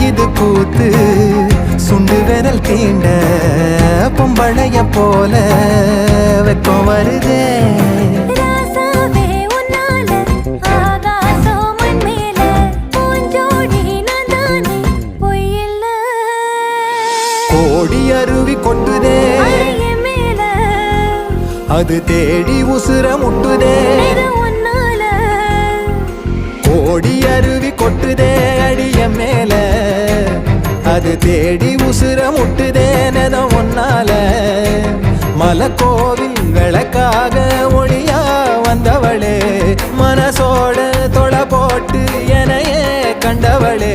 இது கூத்து சுண்டு விரல் தீண்ட பொம்பளைய போல வெக்கம் வருதே கோடி அருவி கொட்டுதே அது தேடி உசுர முட்டுதே கோடி அருவி கொட்டுதே அடிய மேல அது தேடி உசுர முட்டுதே நெத ஒன்னால மலக்கோவில் விளக்காக ஒளியா வந்தவளே மனசோட தொலை போட்டு எனையே கண்டவளே